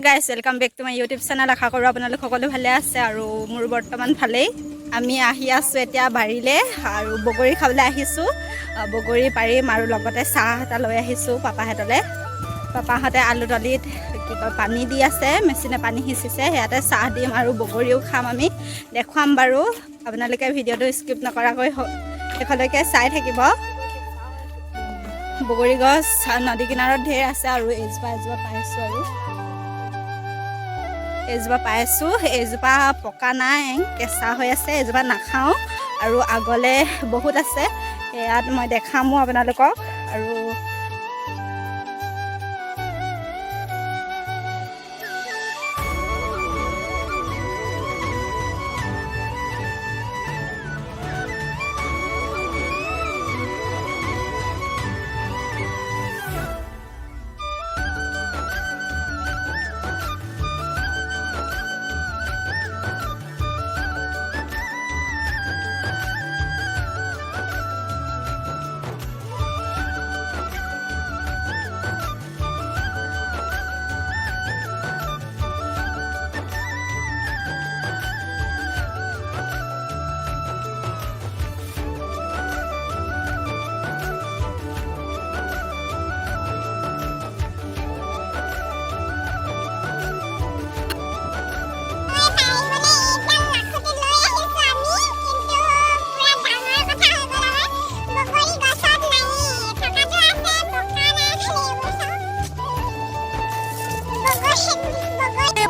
Guys welcome back to my YouTube channel. আশা কৰোঁ আপোনালোক সকলো ভালে আছে আৰু মোৰ বৰ্তমান ভালেই। আমি আহি আছোঁ এতিয়া বাৰীলৈ আৰু বগৰী খাবলৈ আহিছোঁ। বগৰী পাৰিম আৰু লগতে চাহ এটা লৈ আহিছোঁ পাপাহঁতলৈ। পাপাহঁতে আলু তলিত কি কয় পানী দি আছে, মেচিনে পানী সিঁচিছে, সেয়াতে চাহ দিম আৰু বগৰীও খাম। আমি দেখুৱাম বাৰু, আপোনালোকে ভিডিঅ'টো স্কিপ নকৰাকৈ শেষলৈকে চাই থাকিব। বগৰী গছ নদী কিনাৰত ঢেৰ আছে আৰু এজোপা পাইছোঁ আৰু এজোপা পাইছোঁ। এজোপা পকা নাই, কেঁচা হৈ আছে। এজোপা নাখাওঁ আৰু আগলৈ বহুত আছে, সেয়াত মই দেখামো আপোনালোকক। আৰু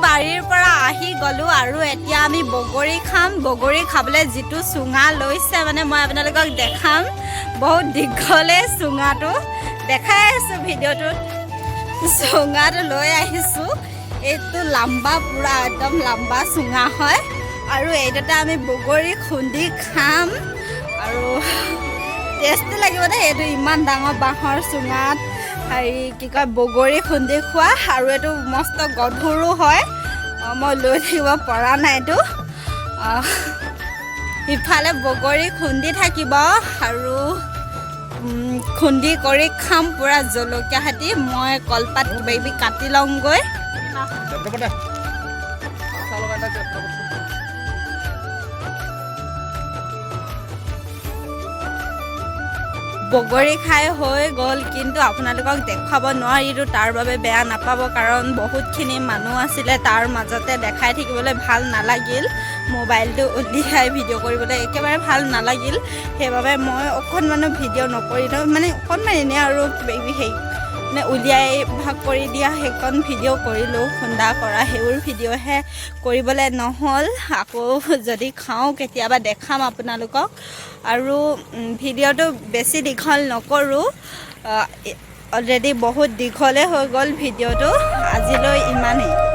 বাৰীৰ পৰা আহি গ'লোঁ আৰু এতিয়া আমি বগৰী খাম। বগৰী খাবলৈ যিটো চুঙা লৈছে মানে মই আপোনালোকক দেখাম। বহুত দীঘলে চুঙাটো দেখাই আছোঁ ভিডিঅ'টোত। চুঙাটো লৈ আহিছোঁ, এইটো লাম্বা, পূৰা একদম লাম্বা চুঙা হয় আৰু এইটোতে আমি বগৰী খুন্দি খাম আৰু টেষ্টি লাগিব দেই। এইটো ইমান ডাঙৰ বাঁহৰ চুঙাত হেৰি কি কয় বগৰী খুন্দি খোৱা, আৰু এইটো মস্ত গধুৰো হয়। মই লৈ থাকিব পৰা নাই এইটো। ইফালে বগৰী খুন্দি থাকিব আৰু খুন্দি কৰি খাম পূৰা জলকীয়া হাতি। মই কলপাত কিবাকিবি কাটি লওঁগৈ। বগৰী খাই হৈ গ'ল, কিন্তু আপোনালোকক দেখুৱাব নোৱাৰিলোঁ। তাৰ বাবে বেয়া নাপাব, কাৰণ বহুতখিনি মানুহ আছিলে, তাৰ মাজতে দেখাই থাকিবলৈ ভাল নালাগিল। মোবাইলটো উলিয়াই ভিডিঅ' কৰিবলৈ একেবাৰে ভাল নালাগিল, সেইবাবে মই অকণমানো ভিডিঅ' নকৰিলোঁ। মানে অকণমান এনেই আৰু কিবাকিবি মানে উলিয়াই ভাগ কৰি দিয়া সেইকণ ভিডিঅ' কৰিলোঁ। খুন্দা কৰা সেইবোৰ ভিডিঅ'হে কৰিবলৈ নহ'ল। আকৌ যদি খাওঁ কেতিয়াবা দেখাম আপোনালোকক। আৰু ভিডিঅ'টো বেছি দীঘল নকৰোঁ, অলৰেডি বহুত দীঘলে হৈ গ'ল ভিডিঅ'টো। আজিলৈ ইমানেই।